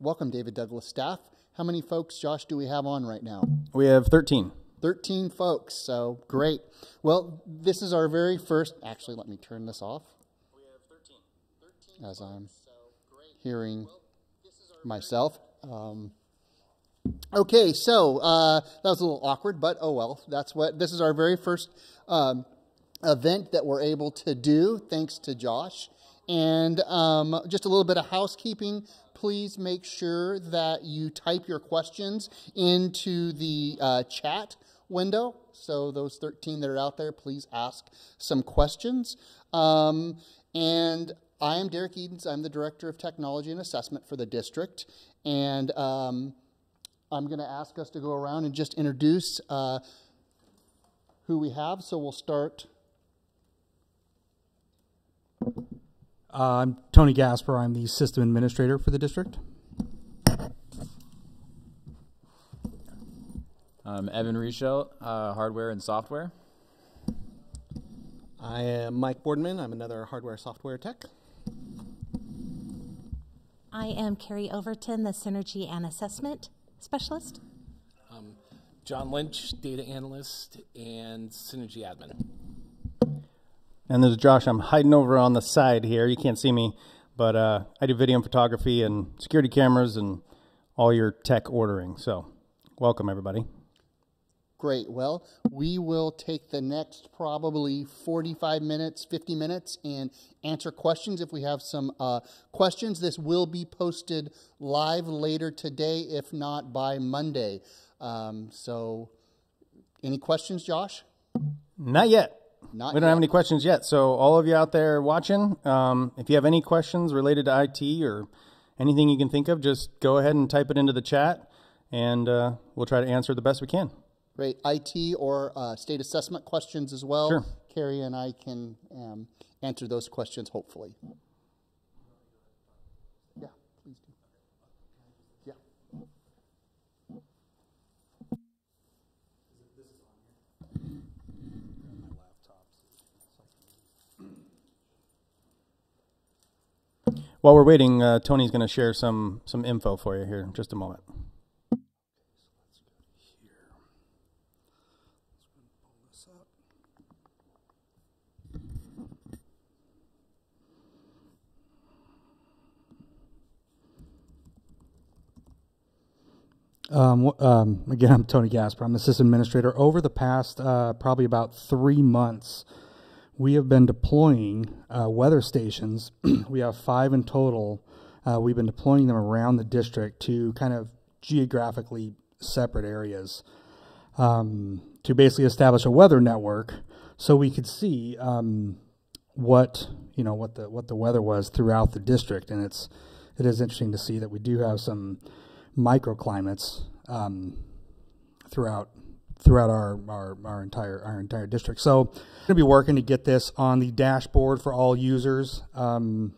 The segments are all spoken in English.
welcome, David Douglas staff. How many folks, Josh, do we have on right now? We have 13. 13 folks, so great. Well, this is our very first, actually, let me turn this off. We have 13 as I'm hearing myself. Okay, so that was a little awkward, but oh well. This is our very first event that we're able to do, thanks to Josh. And just a little bit of housekeeping. Please make sure that you type your questions into the chat window. So those 13 that are out there, please ask some questions. And I am Derek Edens. I'm the Director of Technology and Assessment for the district. And I'm going to ask us to go around and just introduce who we have. So we'll start. I'm Tony Gasper. I'm the System Administrator for the district. I'm Evan Reichelt, Hardware and Software. I am Mike Boardman. I'm another hardware software tech. I am Carrie Overton, the Synergy and Assessment Specialist. John Lynch, Data Analyst and Synergy Admin. And there's Josh. I'm hiding over on the side here. You can't see me, but I do video and photography and security cameras and all your tech ordering. So welcome, everybody. Great. Well, we will take the next probably 45 minutes, 50 minutes, and answer questions if we have some questions. This will be posted live later today, if not by Monday. So any questions, Josh? Not yet. We don't yet. have any questions yet. So all of you out there watching, if you have any questions related to IT or anything you can think of, just go ahead and type it into the chat, and we'll try to answer the best we can. Great. IT or state assessment questions as well. Sure. Carrie and I can answer those questions, hopefully. Yeah, please do. Yeah. While we're waiting, Tony's going to share some info for you here in just a moment. Again, I'm Tony Gasper. I'm the System Administrator. Over the past probably about 3 months, we have been deploying weather stations. We have 5 in total. We've been deploying them around the district to kind of geographically separate areas to basically establish a weather network, so we could see what the weather was throughout the district. And it is interesting to see that we do have some microclimates throughout our entire district. So we're going to be working to get this on the dashboard for all users. For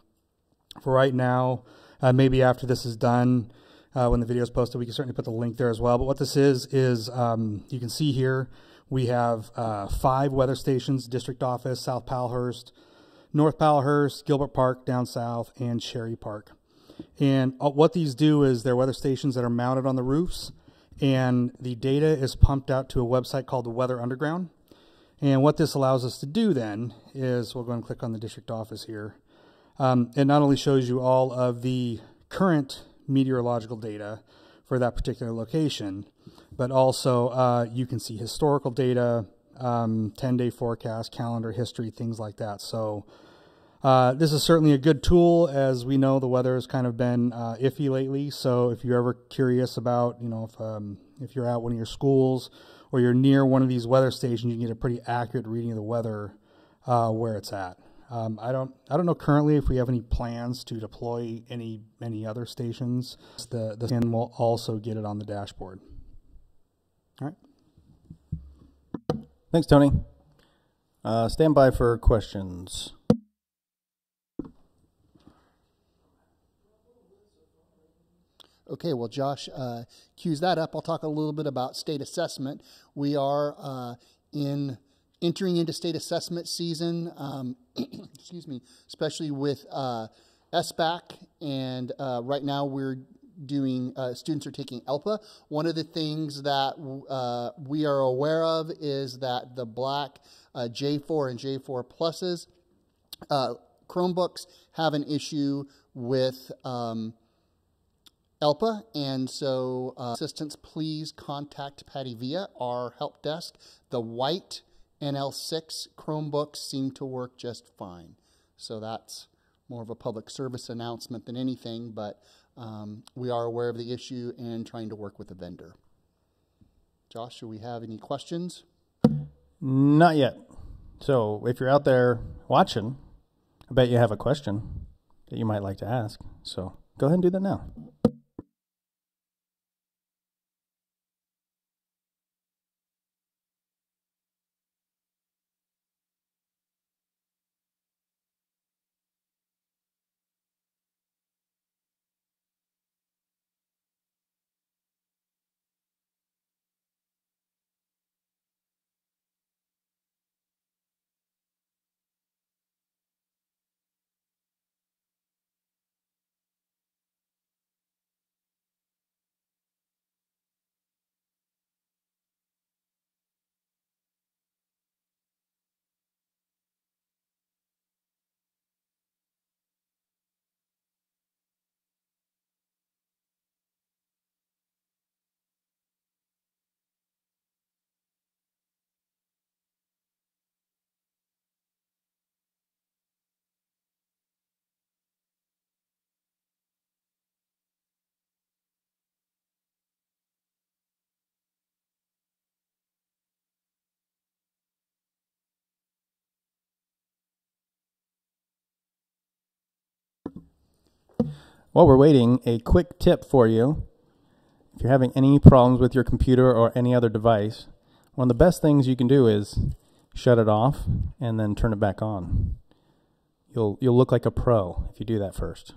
right now, maybe after this is done, when the video is posted, we can certainly put the link there as well. But what this is you can see here we have 5 weather stations: District Office, South Palhurst, North Palhurst, Gilbert Park down south, and Cherry Park. And what these do is they're weather stations that are mounted on the roofs, and the data is pumped out to a website called the Weather Underground. And what this allows us to do then is, we'll go and click on the district office here. It not only shows you all of the current meteorological data for that particular location, but also you can see historical data, 10-day forecast, calendar, history, things like that. So this is certainly a good tool. As we know, the weather has kind of been iffy lately. So if you're ever curious about, if you're at one of your schools or you're near one of these weather stations, you can get a pretty accurate reading of the weather where it's at. I don't know currently if we have any plans to deploy any other stations. And we'll also get it on the dashboard. All right. Thanks, Tony. Stand by for questions. Okay, well, Josh cues that up. I'll talk a little bit about state assessment. We are entering into state assessment season, excuse me, especially with SBAC, and right now we're students are taking ELPA. One of the things that we are aware of is that the black J4 and J4 pluses Chromebooks have an issue with ELPA, and so assistants, please contact Patty via our help desk. The white NL6 Chromebooks seem to work just fine. So that's more of a public service announcement than anything, but we are aware of the issue and trying to work with the vendor. Josh, do we have any questions? Not yet. So if you're out there watching, I bet you have a question that you might like to ask. So go ahead and do that now. While we're waiting, a quick tip for you. If you're having any problems with your computer or any other device, one of the best things you can do is shut it off and then turn it back on. You'll look like a pro if you do that first.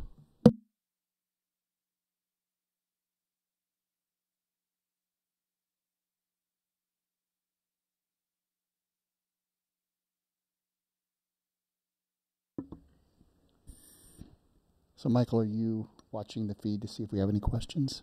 So, Michael, are you watching the feed to see if we have any questions?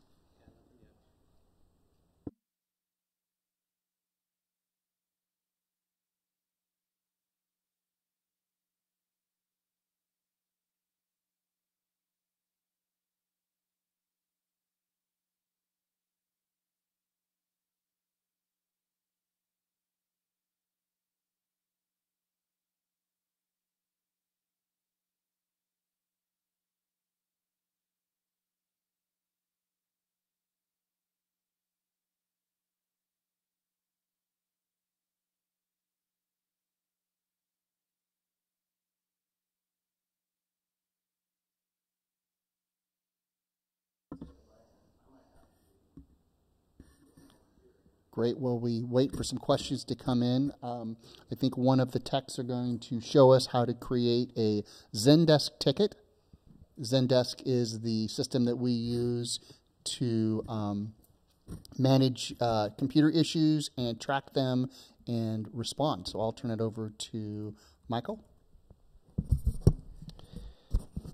Great. Well, we wait for some questions to come in. I think one of the techs are going to show us how to create a Zendesk ticket. Zendesk is the system that we use to manage computer issues and track them and respond. So I'll turn it over to Michael.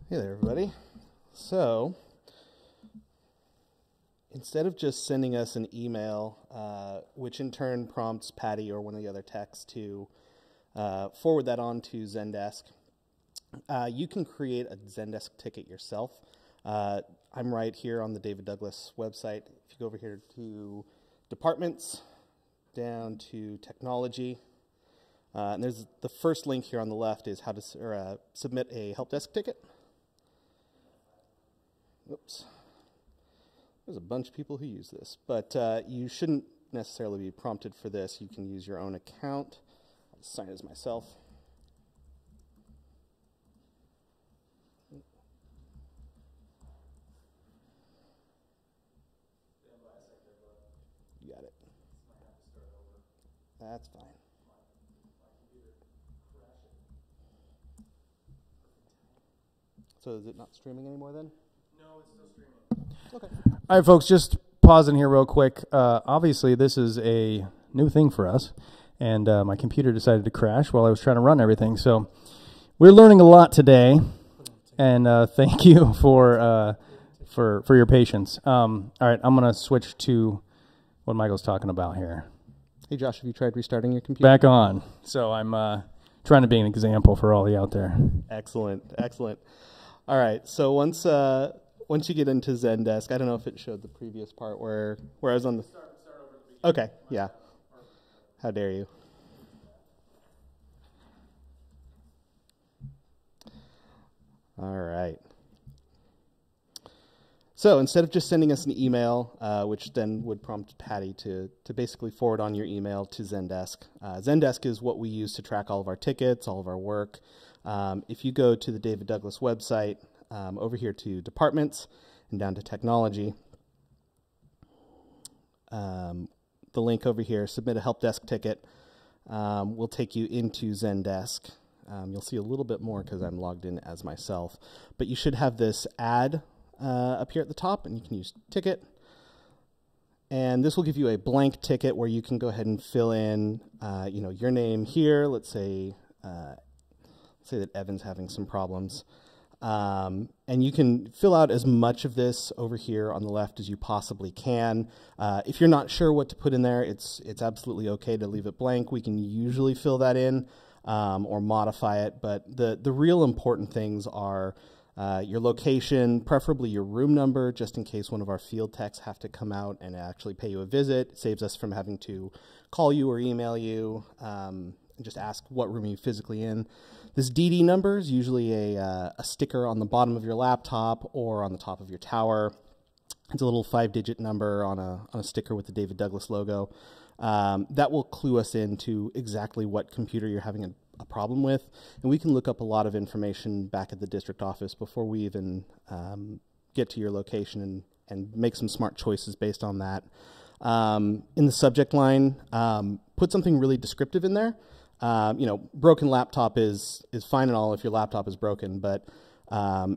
Hey there, everybody. So, instead of just sending us an email, which in turn prompts Patty or one of the other techs to forward that on to Zendesk, you can create a Zendesk ticket yourself. I'm right here on the David Douglas website. If you go over here to Departments, down to Technology, and there's the first link here on the left is how to submit a help desk ticket. Oops. There's a bunch of people who use this, but you shouldn't necessarily be prompted for this. You can use your own account. I'll sign as myself. You got it. That's fine. So is it not streaming anymore then? No, it's still streaming. Okay. All right, folks, just pausing here real quick. Obviously, this is a new thing for us, and my computer decided to crash while I was trying to run everything. So we're learning a lot today, and thank you for for your patience. All right, I'm going to switch to what Michael's talking about here. Hey, Josh, have you tried restarting your computer? Back on. So I'm trying to be an example for all of you out there. Excellent, excellent. All right, so once you get into Zendesk, I don't know if it showed the previous part where I was on the... Okay, yeah. How dare you. All right. So instead of just sending us an email, which then would prompt Patty to basically forward on your email to Zendesk. Zendesk is what we use to track all of our tickets, all of our work. If you go to the David Douglas website, over here to Departments and down to Technology, the link over here, Submit a Help Desk Ticket, will take you into Zendesk. You'll see a little bit more because I'm logged in as myself. But you should have this add up here at the top, and you can use ticket. And this will give you a blank ticket where you can go ahead and fill in, your name here. Let's say that Evan's having some problems. And you can fill out as much of this over here on the left as you possibly can. If you're not sure what to put in there, it's absolutely okay to leave it blank. We can usually fill that in or modify it. But the real important things are your location, preferably your room number, just in case one of our field techs have to come out and actually pay you a visit. It saves us from having to call you or email you and just ask what room you're physically in. This DD number is usually a sticker on the bottom of your laptop or on the top of your tower. It's a little 5-digit number on a sticker with the David Douglas logo. That will clue us into exactly what computer you're having a problem with. And we can look up a lot of information back at the district office before we even get to your location and make some smart choices based on that. In the subject line, put something really descriptive in there. Broken laptop is fine and all if your laptop is broken, but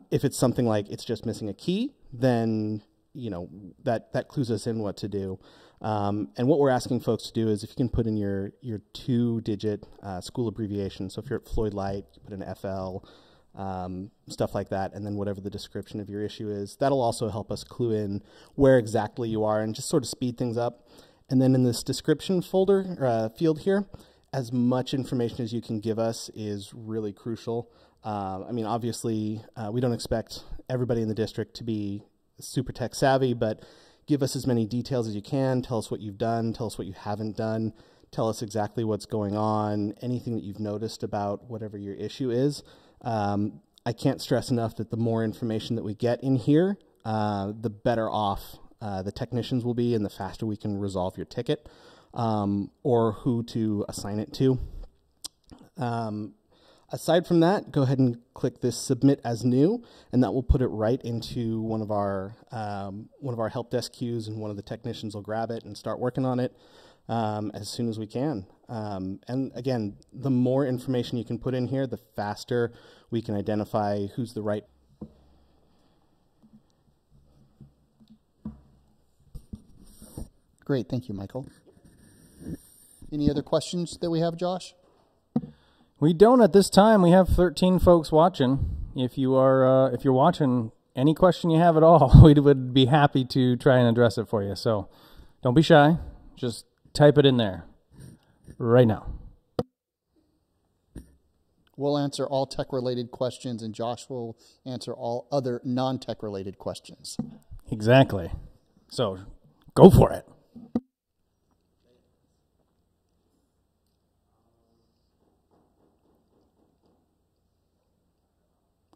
if it's something like it's just missing a key, then that clues us in what to do. And what we're asking folks to do is if you can put in your 2-digit school abbreviation. So if you're at Floyd Light, you put in FL, stuff like that, and then whatever the description of your issue is. That'll also help us clue in where exactly you are and just sort of speed things up. And then in this description folder field here, as much information as you can give us is really crucial. Obviously, we don't expect everybody in the district to be super tech savvy, but give us as many details as you can. Tell us what you've done. Tell us what you haven't done. Tell us exactly what's going on, anything that you've noticed about whatever your issue is. I can't stress enough that the more information that we get in here, the better off the technicians will be and the faster we can resolve your ticket. Or who to assign it to. Aside from that, go ahead and click this Submit as New, and that will put it right into one of our help desk queues, and one of the technicians will grab it and start working on it as soon as we can. And again, the more information you can put in here, the faster we can identify who's the right. Great, thank you, Michael. Any other questions that we have, Josh? We don't at this time. We have 13 folks watching. If you're watching, any question you have at all, we would be happy to try and address it for you. So don't be shy. Just type it in there right now. We'll answer all tech-related questions, and Josh will answer all other non-tech-related questions. Exactly. So go for it.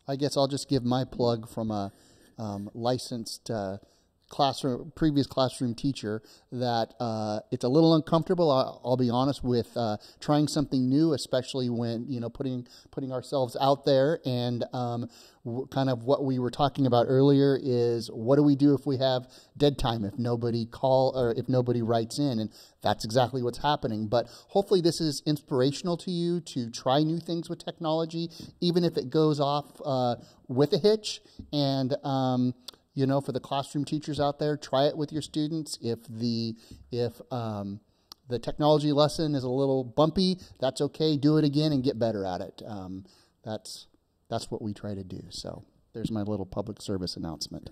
I guess I'll just give my plug from a licensed previous classroom teacher that it's a little uncomfortable. I'll be honest with trying something new, especially when putting ourselves out there. And kind of what we were talking about earlier is what do we do if we have dead time, if nobody if nobody writes in, and that's exactly what's happening. But hopefully this is inspirational to you to try new things with technology, even if it goes off with a hitch. And for the classroom teachers out there, try it with your students. If the technology lesson is a little bumpy, that's okay. Do it again and get better at it. That's what we try to do. So there's my little public service announcement.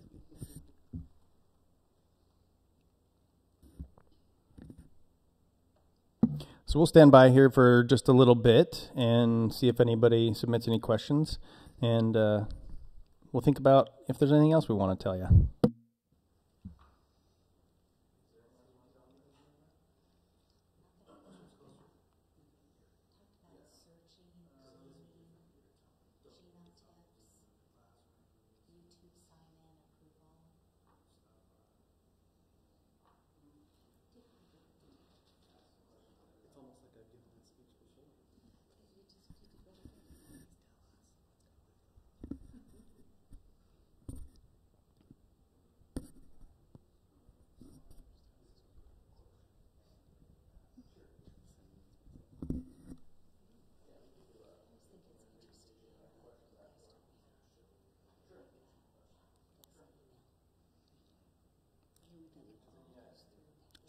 So we'll stand by here for just a little bit and see if anybody submits any questions. And we'll think about if there's anything else we want to tell you.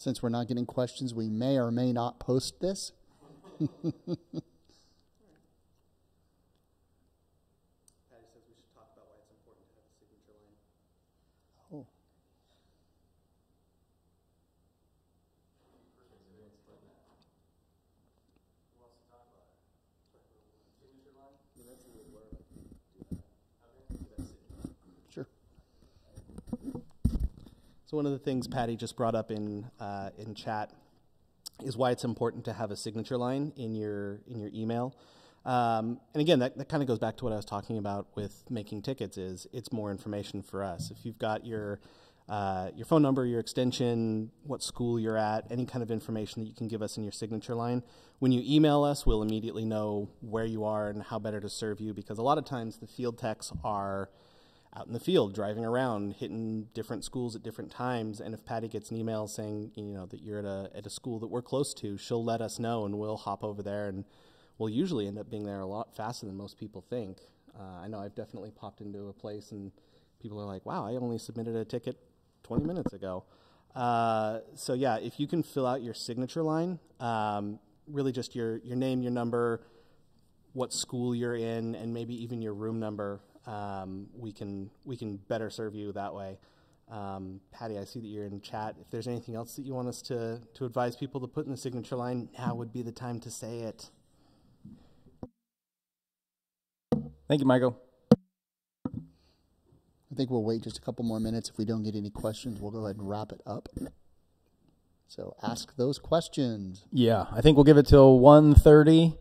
Since we're not getting questions, we may or may not post this. Oh. Sure. So one of the things Patty just brought up in chat is why it's important to have a signature line in your email. And again, that kind of goes back to what I was talking about with making tickets. Is it's more information for us. If you've got your phone number, your extension, what school you're at, any kind of information that you can give us in your signature line, when you email us, we'll immediately know where you are and how better to serve you. Because a lot of times the field techs are out in the field, driving around, hitting different schools at different times. And if Patty gets an email saying, that you're at a school that we're close to, she'll let us know, and we'll hop over there, and we'll usually end up being there a lot faster than most people think. I know I've definitely popped into a place, and people are like, wow, I only submitted a ticket 20 minutes ago. So yeah, if you can fill out your signature line, really just your name, your number, what school you're in, and maybe even your room number, we can better serve you that way. Patty, I see that you're in chat. If there's anything else that you want us to advise people to put in the signature line, now would be the time to say it. Thank you, Michael. I think we'll wait just a couple more minutes. If we don't get any questions, we'll go ahead and wrap it up. So ask those questions. Yeah, I think we'll give it till 1:30.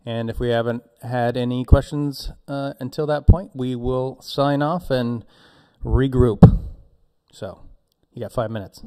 And if we haven't had any questions until that point, we will sign off and regroup. So you got 5 minutes.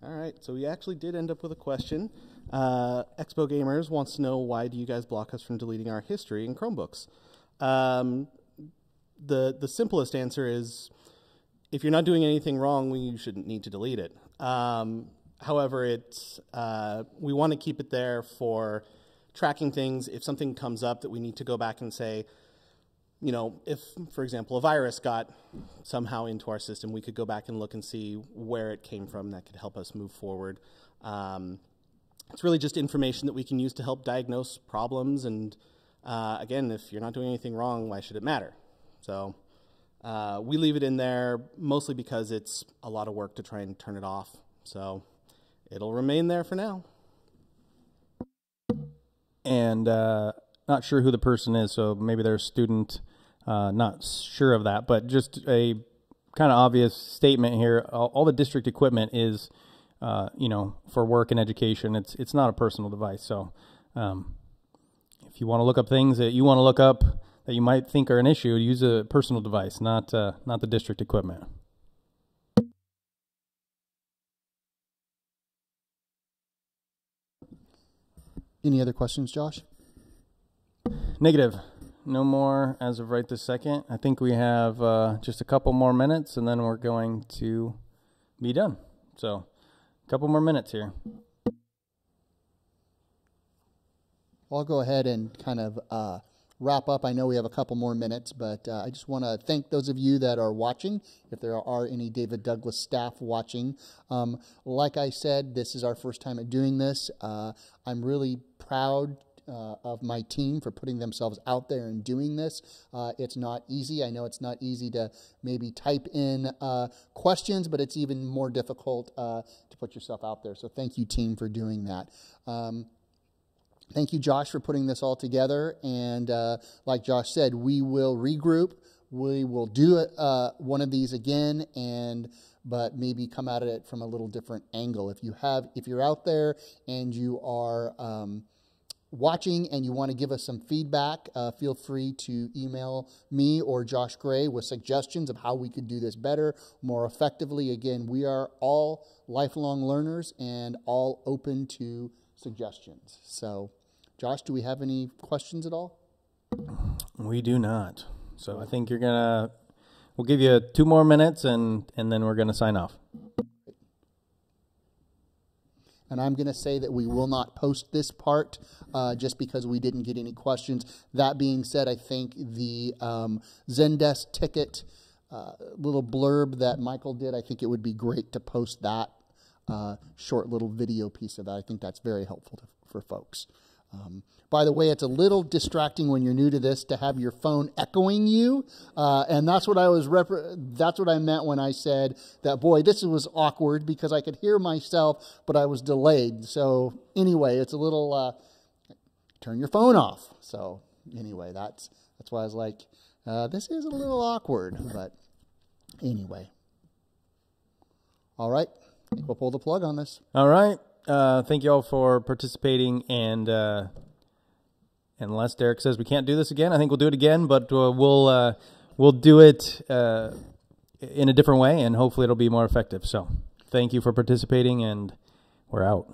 All right, so we actually did end up with a question. Expo Gamers wants to know, why do you guys block us from deleting our history in Chromebooks? The simplest answer is, if you're not doing anything wrong, you shouldn't need to delete it. However, we want to keep it there for tracking things. If something comes up that we need to go back and say, you know, if, for example, a virus got somehow into our system, we could go back and look and see where it came from. That could help us move forward. It's really just information that we can use to help diagnose problems. And again, if you're not doing anything wrong, why should it matter? So we leave it in there mostly because it's a lot of work to try and turn it off. So it'll remain there for now. And not sure who the person is, so maybe they're a student. Not sure of that, but just a kind of obvious statement here. All the district equipment is, you know, for work and education. It's not a personal device. So if you want to look up things that you want to look up that you might think are an issue, use a personal device, not the district equipment. Any other questions, Josh? Negative. No more as of right this second. I think we have just a couple more minutes, and then we're going to be done. So a couple more minutes here. Well, I'll go ahead and kind of wrap up. I know we have a couple more minutes, but I just want to thank those of you that are watching, if there are any David Douglas staff watching. Like I said, this is our first time at doing this. I'm really proud of my team for putting themselves out there and doing this. It's not easy. I know it's not easy to maybe type in questions, but it's even more difficult to put yourself out there. So thank you, team, for doing that. Thank you, Josh, for putting this all together. And like Josh said, we will regroup. We will do one of these again, but maybe come at it from a little different angle. If you're out there and you are watching and you want to give us some feedback, feel free to email me or Josh Gray with suggestions of how we could do this better, more effectively. Again, we are all lifelong learners and all open to suggestions. So, Josh, do we have any questions at all? We do not. So I think we'll give you 2 more minutes, and then we're gonna sign off. And I'm going to say that we will not post this part just because we didn't get any questions. That being said, I think the Zendesk ticket little blurb that Michael did, I think it would be great to post that short little video piece of that. I think that's very helpful for folks. By the way, it's a little distracting when you're new to this to have your phone echoing you, and that's what that's what I meant when I said that. Boy, this was awkward because I could hear myself, but I was delayed. So anyway, it's a little turn your phone off. So anyway, that's why I was like, this is a little awkward. But anyway, all right, I think we'll pull the plug on this. All right. Thank you all for participating, and unless Derek says we can't do this again, I think we'll do it again, but we'll do it in a different way, and hopefully it'll be more effective. So thank you for participating, and we're out.